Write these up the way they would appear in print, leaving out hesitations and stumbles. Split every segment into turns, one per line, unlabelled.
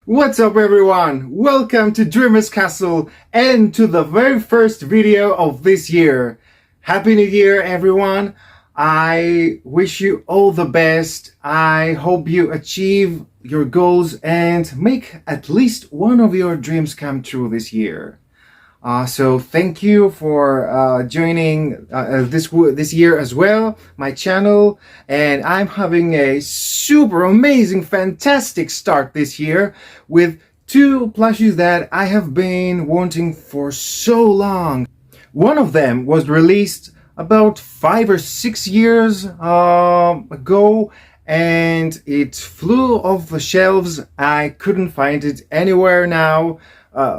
What's up everyone? Welcome to Dreamer's Castle and to the very first video of this year. Happy New Year everyone. I wish you all the best. I hope you achieve your goals and make at least one of your dreams come true this year. So thank you for joining this year as well, my channel, and I'm having a super amazing, fantastic start this year with two plushies that I have been wanting for so long. One of them was released about 5 or 6 years ago, and it flew off the shelves. I couldn't find it anywhere now.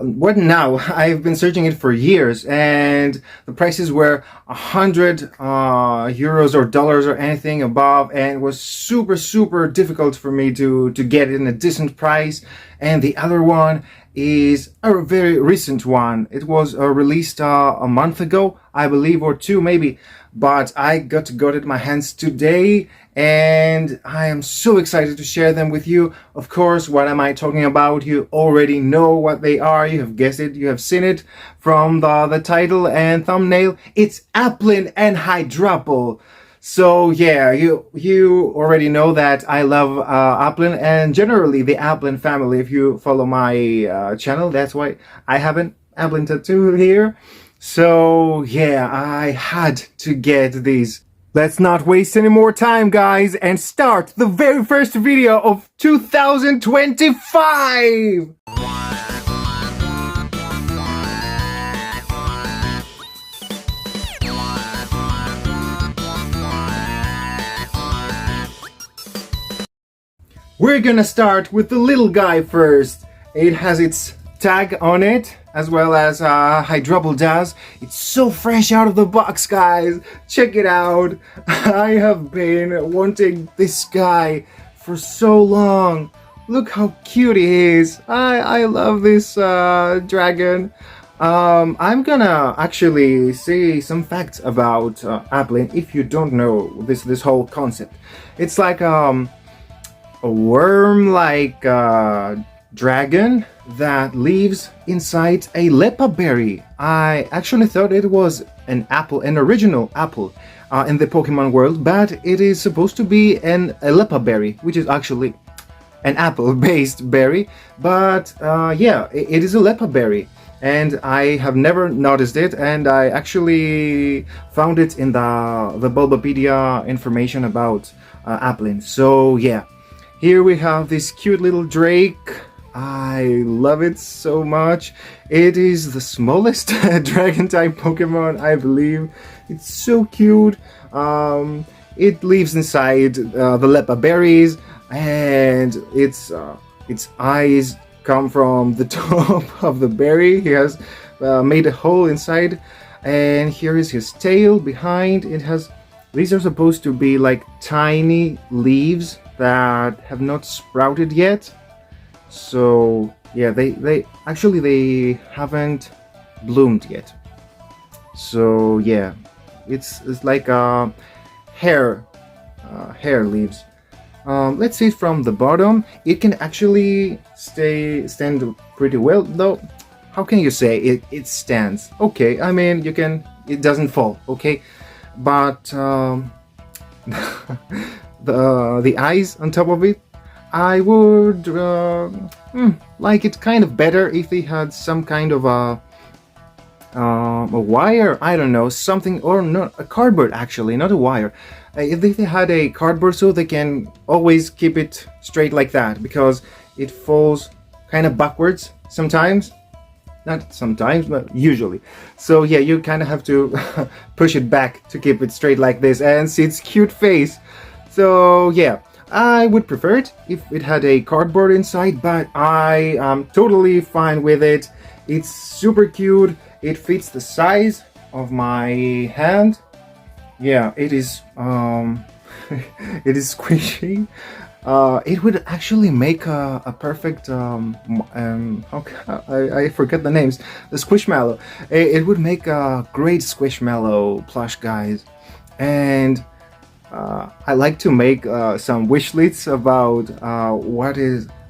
What now? I've been searching it for years, and the prices were 100 euros or dollars or anything above, and it was super difficult for me to get it in a decent price. And the other one is a very recent one. It was released a month ago, I believe, or two maybe, but I got it in my hands today, and I am so excited to share them with you. Of course, what am I talking about? You already know what they are. You have guessed it. You have seen it from the title and thumbnail. It's Applin and Hydrapple. So yeah, you already know that I love Applin and generally the Applin family. If you follow my channel, that's why I have an Applin tattoo here. So yeah, I had to get these. Let's not waste any more time, guys, and start the very first video of 2025! We're gonna start with the little guy first. It has its tag on it, as well as Hydrapple does. It's so fresh out of the box, guys. Check it out. I have been wanting this guy for so long. Look how cute he is. I love this dragon. I'm gonna actually say some facts about Applin if you don't know this whole concept. It's like a worm-like dragon that lives inside a lepa berry. I actually thought it was an apple, an original apple in the Pokemon world, but it is supposed to be a lepa berry, which is actually an apple-based berry. But yeah, it is a lepa berry, and I have never noticed it, and I actually found it in the Bulbapedia information about Applin. So yeah, here we have this cute little drake. I love it so much. It is the smallest dragon type Pokemon, I believe. It's so cute. It lives inside the lepa berries, and its eyes come from the top of the berry. He has made a hole inside, and here is his tail behind. It has, these are supposed to be like tiny leaves that have not sprouted yet. So yeah, they haven't bloomed yet. So yeah, it's like hair leaves. Let's see from the bottom. It can actually stand pretty well, though. How can you say it stands? Okay, I mean, you can, it doesn't fall, okay, but the eyes on top of it, I would like it kind of better if they had some kind of a wire, I don't know, something, or not, a cardboard actually, not a wire. If they had a cardboard so they can always keep it straight like that, because it falls kind of backwards sometimes. Not sometimes, but usually. So yeah, you kind of have to push it back to keep it straight like this and see its cute face. So yeah, I would prefer it if it had a cardboard inside, but I am totally fine with it. It's super cute. It fits the size of my hand. Yeah, it is it is squishy. It would actually make a perfect I forget the names. The Squishmallow. It would make a great Squishmallow plush, guys. And I like to make some wish lists about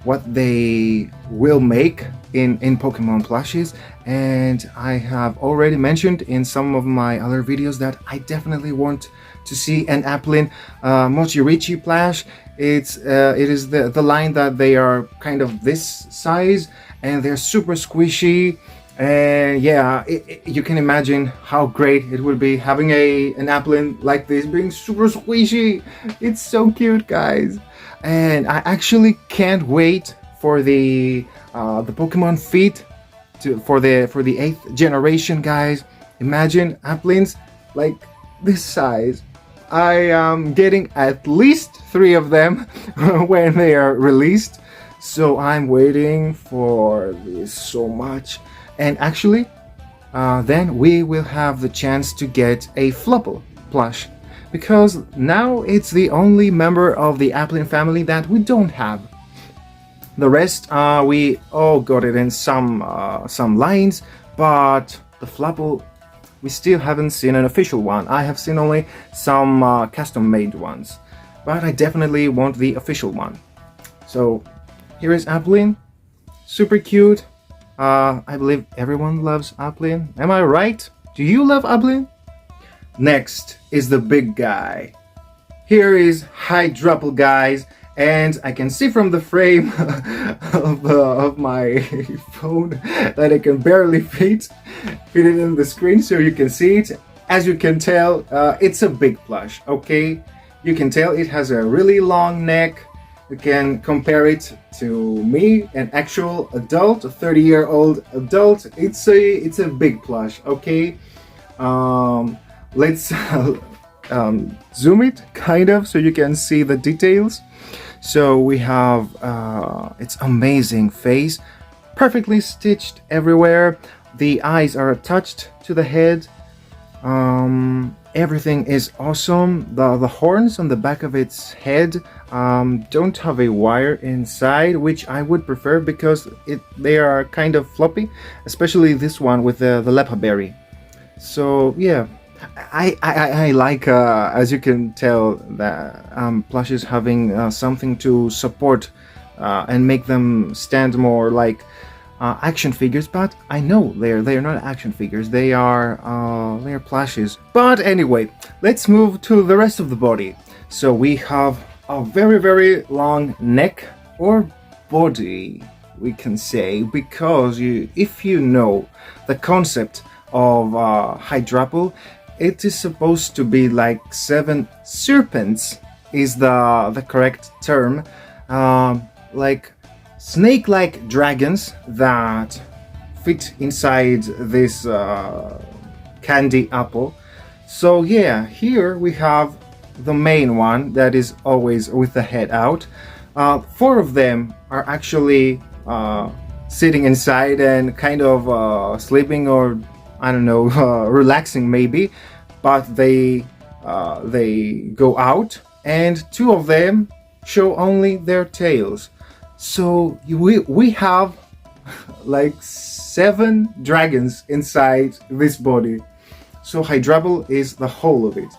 what they will make in Pokemon plushies, and I have already mentioned in some of my other videos that I definitely want to see an Applin Mochirichi plush. It is the line that they are kind of this size and they're super squishy, and yeah, you can imagine how great it would be having an Applin like this being super squishy. It's so cute, guys, and I actually can't wait for the Pokemon feet for the 8th generation, guys. Imagine Applins like this size. I am getting at least 3 of them when they are released, so I'm waiting for this so much. And actually, then we will have the chance to get a Flupple plush, because now it's the only member of the Applin family that we don't have. The rest, we all got it in some lines, but the Flupple, we still haven't seen an official one. I have seen only some custom-made ones, but I definitely want the official one. So here is Applin, super cute. I believe everyone loves Applin. Am I right? Do you love Applin? Next is the big guy. Here is Hydrapple, guys, and I can see from the frame of my phone that I can barely fit it in the screen so you can see it. As you can tell, it's a big plush, okay? You can tell it has a really long neck. You can compare it to me, an actual adult, a 30-year-old adult. It's a big plush, okay? Let's zoom it kind of so you can see the details. So we have its amazing face, perfectly stitched everywhere. The eyes are attached to the head. Everything is awesome. The horns on the back of its head don't have a wire inside, which I would prefer because they are kind of floppy, especially this one with the Lepa berry. So yeah, I like, as you can tell, that plushes having something to support and make them stand more like action figures, but I know they're not action figures. They are plushes. But anyway, let's move to the rest of the body. So we have a very long neck or body, we can say, because if you know the concept of Hydrapple, it is supposed to be like 7 serpents is the correct term, like snake-like dragons that fit inside this candy apple. So yeah, here we have the main one that is always with the head out. 4 of them are actually sitting inside and kind of sleeping, or I don't know, relaxing maybe, but they go out, and 2 of them show only their tails. So we have like 7 dragons inside this body. So Hydrapple is the whole of it.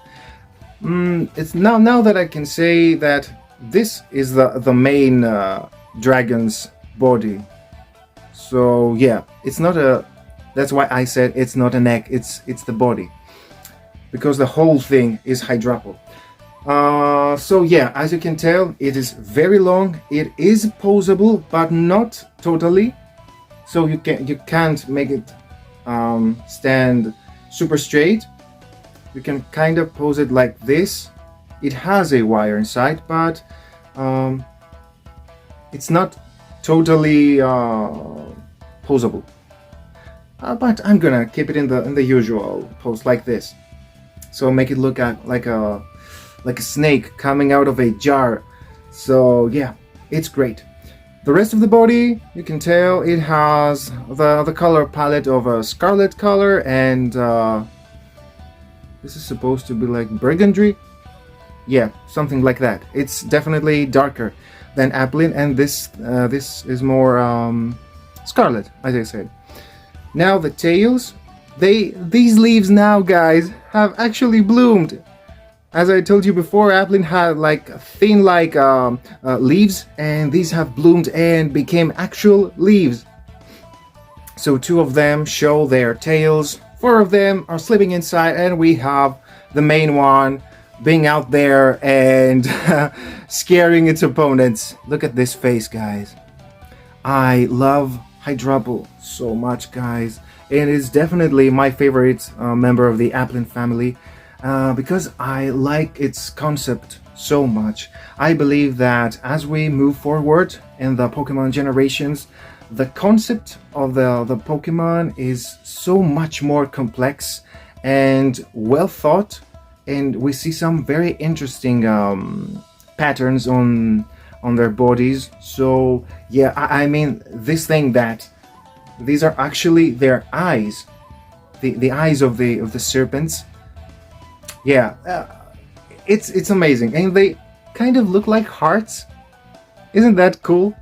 It's now that I can say that this is the main dragon's body. So yeah, it's not a. That's why I said it's not a neck. It's the body, because the whole thing is Hydrapple. So yeah, as you can tell, it is very long. It is posable, but not totally. So you can't make it stand super straight. You can kind of pose it like this. It has a wire inside, but it's not totally posable. But I'm gonna keep it in the usual pose like this. So make it look like a snake coming out of a jar. So yeah, it's great. The rest of the body, you can tell it has the color palette of a scarlet color, and this is supposed to be like burgundy. Yeah, something like that. It's definitely darker than Applin, and this is more scarlet, as I said. Now the tails, these leaves now, guys, have actually bloomed. As I told you before, Applin had like thin like leaves, and these have bloomed and became actual leaves. So 2 of them show their tails, 4 of them are sleeping inside, and we have the main one being out there and scaring its opponents. Look at this face, guys. I love Hydrapple so much, guys. It is definitely my favorite member of the Applin family because I like its concept so much. I believe that as we move forward in the Pokemon generations, the concept of the Pokemon is so much more complex and well thought, and we see some very interesting patterns on their bodies. So yeah, I mean, this thing that these are actually their eyes, the eyes of the Syrpents. Yeah, it's amazing, and they kind of look like hearts. Isn't that cool?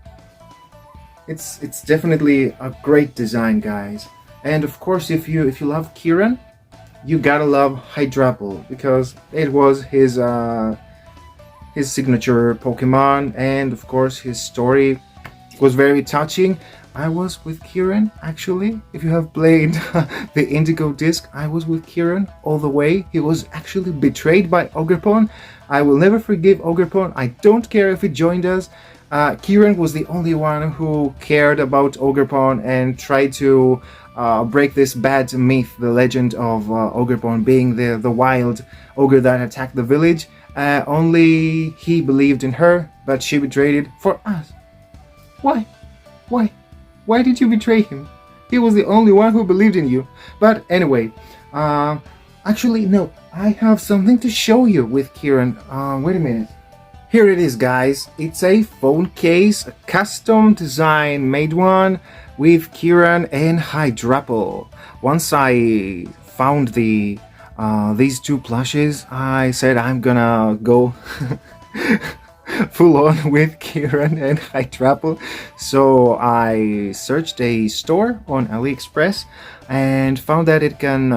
It's definitely a great design, guys. And of course, if you love Kieran, you gotta love Hydrapple because it was his signature Pokemon, and of course his story was very touching. I was with Kieran, actually. If you have played the Indigo Disc, I was with Kieran all the way. He was actually betrayed by Ogerpon. I will never forgive Ogerpon. I don't care if he joined us. Kieran was the only one who cared about Ogerpon and tried to break this bad myth, the legend of Ogerpon being the wild ogre that attacked the village. Only he believed in her, but she betrayed it for us. Why? Why? Why did you betray him? He was the only one who believed in you. But anyway, actually, no, I have something to show you with Kieran. Wait a minute. Here it is, guys. It's a phone case, a custom design made one with Kieran and Hydrapple. Once I found these 2 plushes, I said I'm gonna go full on with Kieran and Hydrapple. So I searched a store on AliExpress and found that it can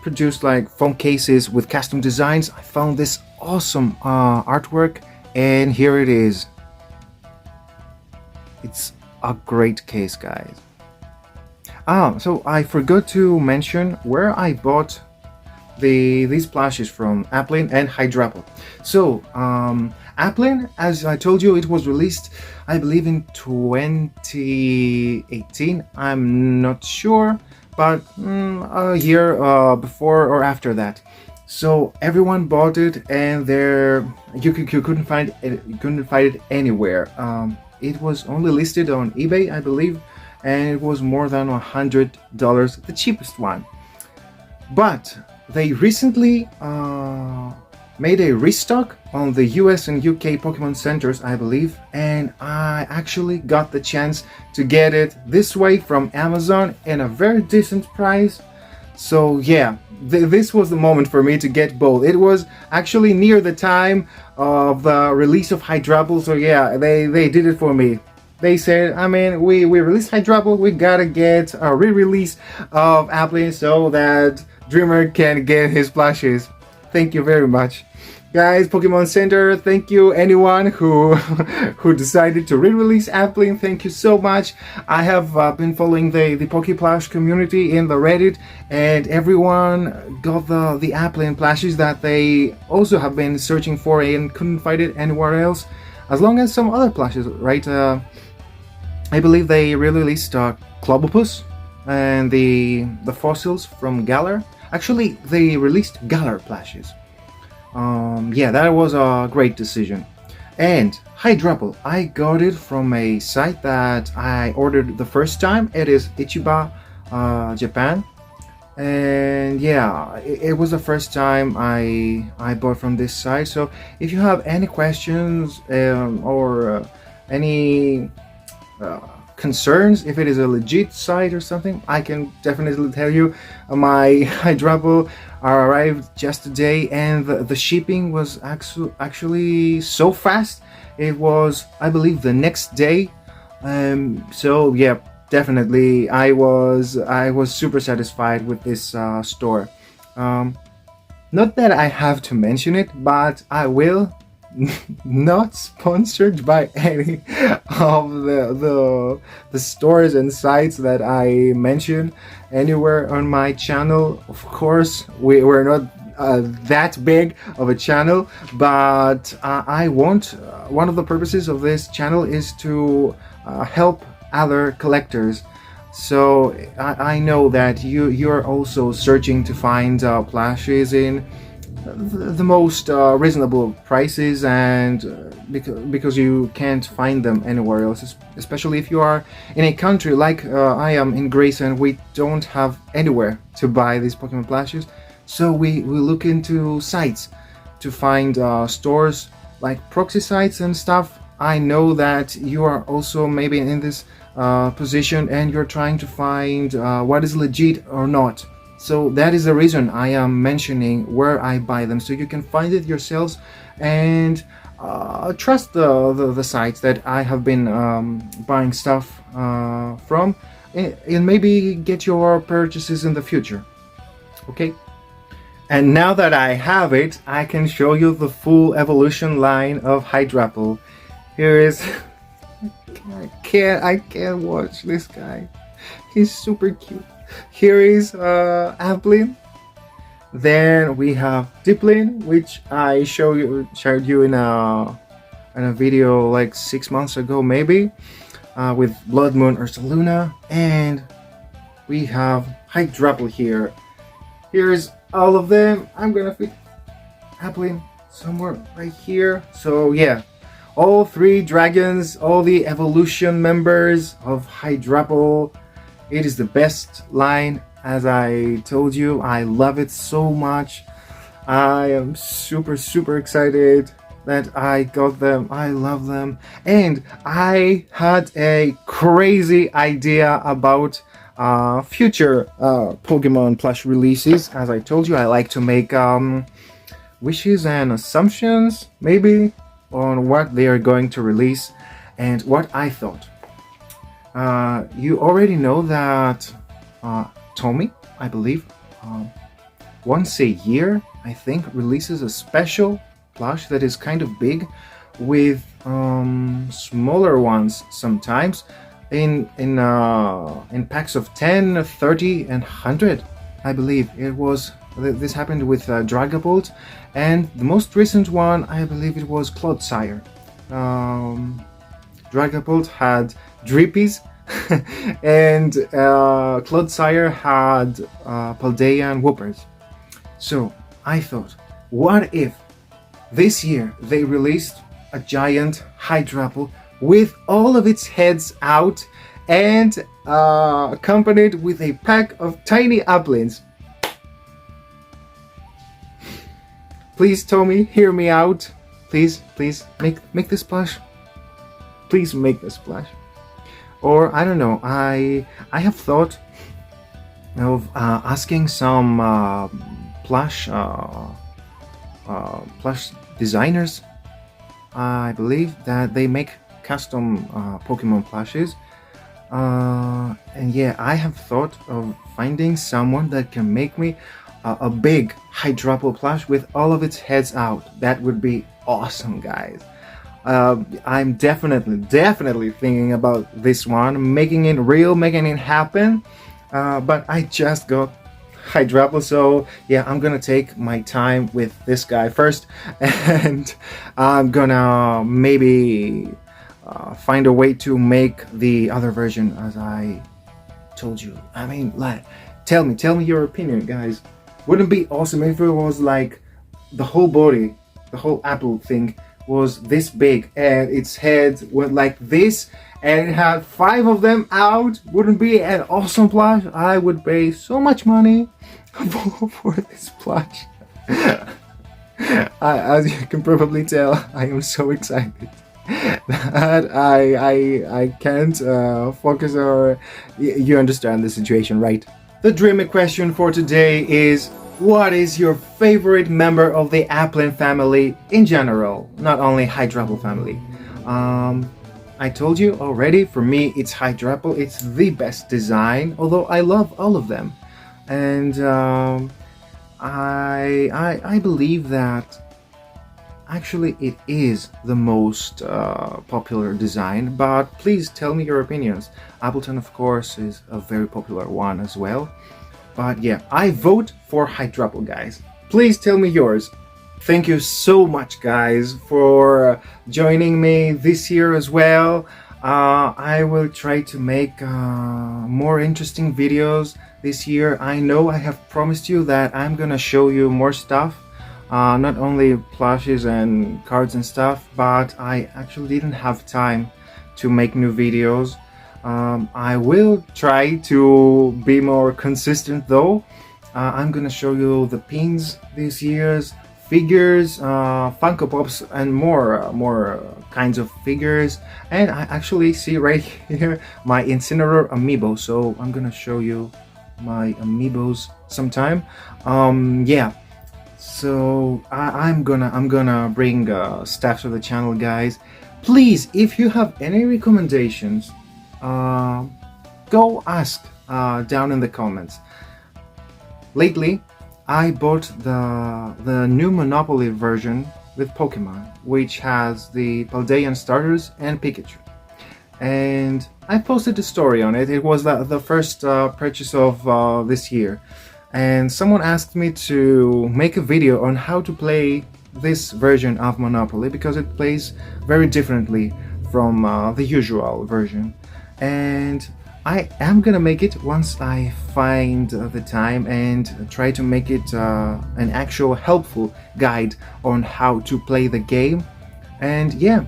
produce like phone cases with custom designs. I found this awesome artwork, and here it is. It's a great case, guys. So I forgot to mention where I bought these plushes from, Applin and Hydrapple. So Applin, as I told you, it was released, I believe, in 2018. I'm not sure, but a year before or after that. So everyone bought it, and you couldn't find it anywhere. It was only listed on eBay, I believe, and it was more than $100, the cheapest one. But they recently made a restock on the US and UK Pokemon centers, I believe, and I actually got the chance to get it this way from Amazon in a very decent price. So yeah, this was the moment for me to get both. It was actually near the time of the release of Hydrapple, so yeah, they did it for me. They said, I mean, we released Hydrapple, we gotta get a re-release of Applin so that Dreamer can get his plushes. Thank you very much. Guys, Pokemon Center, thank you anyone who decided to re-release Applin. Thank you so much. I have been following the PokePlush community in the Reddit, and everyone got the Applin plushes that they also have been searching for and couldn't find it anywhere else, as long as some other plushes, right? I believe they re-released Clobopus and the fossils from Galar. Actually, they released Galar plushes. Yeah, that was a great decision. And Hydrapple, I got it from a site that I ordered the first time. It is Ichiba, Japan. And yeah, it was the first time I bought from this site. So if you have any questions or any concerns, if it is a legit site or something, I can definitely tell you. My Hydrapple arrived just today, and the shipping was actually so fast. It was, I believe, the next day. So yeah, definitely I was super satisfied with this store. Not that I have to mention it, but I will. Not sponsored by any of the stores and sites that I mention anywhere on my channel. Of course, we're not that big of a channel, but I want one of the purposes of this channel is to help other collectors. So I know that you're also searching to find plushies in the most reasonable prices, and because you can't find them anywhere else, especially if you are in a country like I am in Greece and we don't have anywhere to buy these Pokemon plushies. So we look into sites to find stores like proxy sites and stuff. I know that you are also maybe in this position and you're trying to find what is legit or not. So that is the reason I am mentioning where I buy them, so you can find it yourselves and trust the sites that I have been buying stuff from, and maybe get your purchases in the future. Okay? And now that I have it, I can show you the full evolution line of Hydrapple. Here is... I can't watch this guy. He's super cute. Here is Applin. Then we have Applin, which I shared you in a video like 6 months ago maybe, with Blood Moon Ursaluna. And we have Hydrapple here. Here's all of them. I'm gonna fit Applin somewhere right here. So yeah, all 3 dragons, all the evolution members of Hydrapple. It is the best line, as I told you. I love it so much. I am super excited that I got them. I love them. And I had a crazy idea about future Pokemon plush releases. As I told you, I like to make wishes and assumptions, maybe, on what they are going to release and what I thought. You already know that Tommy, I believe, once a year, I think, releases a special plush that is kind of big, with smaller ones sometimes in packs of 10, 30, and 100. I believe it was. This happened with Dragapult, and the most recent one, I believe it was Clodsire. Dragapult had Drippies, and Clodsire had Paldea and Whoopers. So I thought, what if this year they released a giant Hydrapple with all of its heads out and accompanied with a pack of tiny Applins? Please, Tommy, hear me out. Please make this plush. Please make this plush. Or I don't know. I have thought of asking some plush designers. I believe that they make custom Pokemon plushes. And yeah, I have thought of finding someone that can make me a big Hydrapple plush with all of its heads out. That would be awesome, guys. I'm definitely thinking about this one, making it real, making it happen. But I just got Hydrapple, so yeah, I'm gonna take my time with this guy first, and I'm gonna maybe find a way to make the other version, as I told you. I mean, like, tell me your opinion, guys. Wouldn't it be awesome if it was like the whole body, the whole apple thing was this big and its head went like this and it had 5 of them out? Wouldn't be an awesome plush? I would pay so much money for this plush. As you can probably tell, I am so excited that I can't focus, or you understand the situation, right? The dreamy question for today is, what is your favorite member of the Applin family in general, not only Hydrapple family? I told you already, for me it's Hydrapple. It's the best design, although I love all of them. And I believe that actually it is the most popular design, but please tell me your opinions. Appleton, of course, is a very popular one as well. But yeah, I vote for Hydrapple, guys. Please tell me yours. Thank you so much, guys, for joining me this year as well. I will try to make more interesting videos this year. I know I have promised you that I'm gonna show you more stuff, not only plushes and cards and stuff, but I actually didn't have time to make new videos. I will try to be more consistent though. I'm gonna show you the pins this year's, figures, Funko Pops, and more kinds of figures. And I actually see right here my Incineroar amiibo, so I'm gonna show you my amiibos sometime. Yeah, so I'm gonna bring stuff to the channel, guys. Please, if you have any recommendations, go ask down in the comments. Lately, I bought the new Monopoly version with Pokemon, which has the Paldean starters and Pikachu. And I posted a story on it. It was the first purchase of this year. And someone asked me to make a video on how to play this version of Monopoly, because it plays very differently from the usual version. And I am gonna make it once I find the time and try to make it an actual helpful guide on how to play the game. And yeah,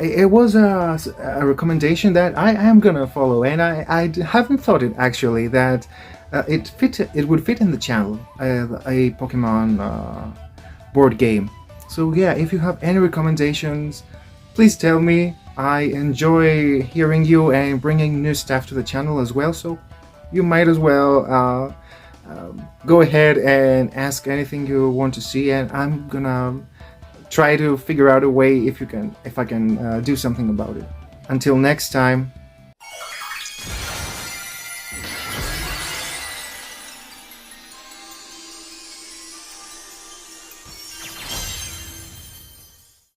it was a recommendation that I am gonna follow, and I haven't thought it actually that it would fit in the channel, a Pokemon board game. So yeah, if you have any recommendations, please tell me. I enjoy hearing you and bringing new stuff to the channel as well, so you might as well go ahead and ask anything you want to see, and I'm gonna try to figure out a way if I can do something about it. Until next time.